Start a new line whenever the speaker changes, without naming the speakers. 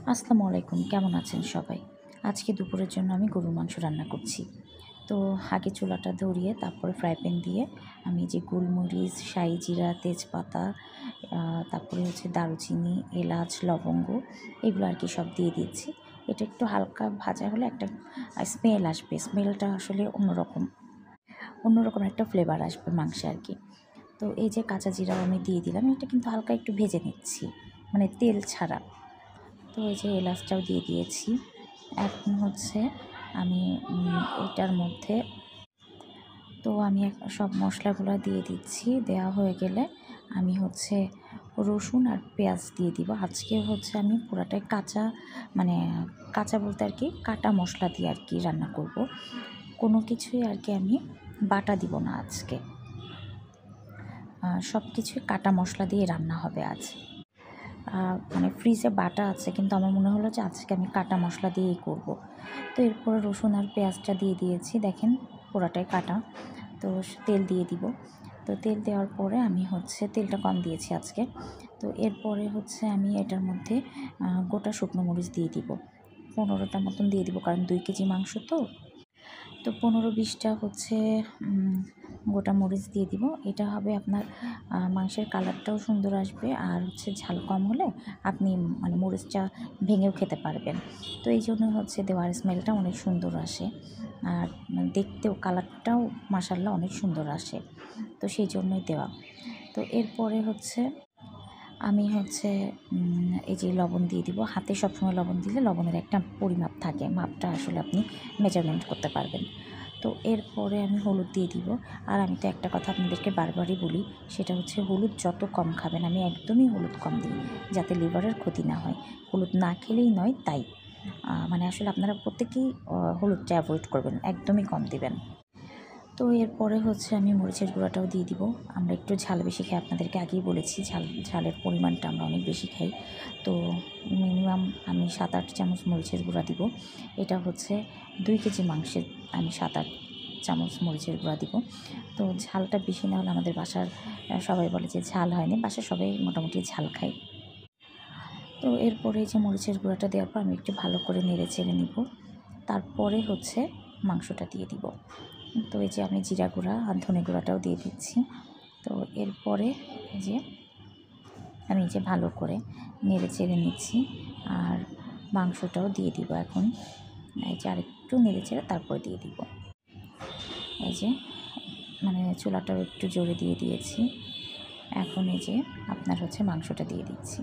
আসসালামু আলাইকুম, কেমন আছেন সবাই? আজকে দুপুরের জন্য আমি গরুর মাংস রান্না করছি। তো আগে চুলাটা ধরিয়ে তারপরে ফ্রাই প্যান দিয়ে আমি যে গোলমরিচ, শাহি জিরা, তেজপাতা, তারপরে হচ্ছে দারুচিনি, এলাচ, লবঙ্গ এগুলো আর কি সব দিয়ে দিয়েছি। এটা একটু হালকা ভাজা হলে একটা স্মেল আসবে। স্মেলটা আসলে অন্যরকম একটা ফ্লেভার আসবে মাংসে আর কি। তো এই যে কাঁচা জিরাও আমি দিয়ে দিলাম। এটা কিন্তু হালকা একটু ভেজে নিচ্ছি, মানে তেল ছাড়া। তো এই যে এলাচটাও দিয়ে দিয়েছি। এখন হচ্ছে আমি এটার মধ্যে আমি সব মশলাগুলো দিয়ে দিচ্ছি। দেওয়া হয়ে গেলে আমি হচ্ছে রসুন আর পেঁয়াজ দিয়ে দিব। আজকে হচ্ছে আমি পুরাটাই কাঁচা, মানে কাঁচা বলতে আর কি কাটা মশলা দিয়ে আর কি রান্না করব। কোনো কিছুই আর কি আমি বাটা দিব না আজকে। সব কিছুই কাটা মশলা দিয়ে রান্না হবে আজ। মানে ফ্রিজে বাটা আছে, কিন্তু আমার মনে হলো যে আজকে আমি কাটা মশলা দিয়েই করব। তো এরপরে রসুন আর পেঁয়াজটা দিয়ে দিয়েছি, দেখেন পুরাটাই কাটা। তো তেল দিয়ে দিব। তো তেল দেওয়ার পরে আমি হচ্ছে তেলটা কম দিয়েছি আজকে। তো এরপরে হচ্ছে আমি এটার মধ্যে গোটা শুকনো মরিচ দিয়ে দিব। 15টা মতন দিয়ে দিব, কারণ 2 কেজি মাংস তো। তো 15-20টা হচ্ছে গোটা মরিচ দিয়ে দিব। এটা হবে আপনার মাংসের কালারটাও সুন্দর আসবে, আর হচ্ছে ঝাল কম হলে আপনি মানে মরিচটা ভেঙেও খেতে পারবেন। তো এই জন্য হচ্ছে দেওয়ার স্মেলটা অনেক সুন্দর আসে, আর দেখতেও কালারটাও মাশাআল্লাহ অনেক সুন্দর আসে। তো সেই জন্যই দেওয়া। তো এরপরে হচ্ছে আমি হচ্ছে এই যে লবণ দিয়ে দিব। হাতে সবসময় লবণ দিলে লবণের একটা পরিমাপ থাকে, মাপটা আসলে আপনি মেজারমেন্ট করতে পারবেন। তো এরপরে আমি হলুদ দিয়ে দিব। আর আমি তো একটা কথা আপনাদেরকে বারবারই বলি, সেটা হচ্ছে হলুদ যত কম খাবেন, আমি একদমই হলুদ কম দিই, যাতে লিভারের ক্ষতি না হয়। হলুদ না খেলেই নয় তাই। মানে আসলে আপনারা প্রত্যেকেই হলুদটা অ্যাভয়েড করবেন, একদমই কম দিবেন। তো এরপরে হচ্ছে আমি মরিচের গুঁড়াটাও দিয়ে দিব। আমরা একটু ঝাল বেশি খাই, আপনাদেরকে আগেই বলেছি ঝালের পরিমাণটা আমরা অনেক বেশি খাই। তো মিনিমাম আমি 7-8 চামচ মরিচের গুঁড়া দিব। এটা হচ্ছে 2 কেজি মাংসের আমি 7-8 চামচ মরিচের গুঁড়া দিব। তো ঝালটা বেশি না হলে আমাদের বাসার সবাই বলে যে ঝাল হয়নি। বাসার সবাই মোটামুটি ঝাল খায়। তো এরপরে যে মরিচের গুঁড়াটা দেওয়ার পর আমি একটু ভালো করে নেড়ে চেড়ে নিব। তারপরে হচ্ছে মাংসটা দিয়ে দিব। তো এই যে আমি জিরা গুঁড়া আর ধনে গুঁড়াটাও দিয়ে দিচ্ছি। তো এরপরে এই যে আমি যে ভালো করে নেড়ে চেড়ে নিচ্ছি, আর মাংসটাও দিয়ে দিব এখন। এই যে আরেকটু নেড়ে চেড়ে তারপরে দিয়ে দিব। এই যে মানে চুলাটাও একটু জোরে দিয়ে দিয়েছি। এখন এই যে আপনার হচ্ছে মাংসটা দিয়ে দিচ্ছি।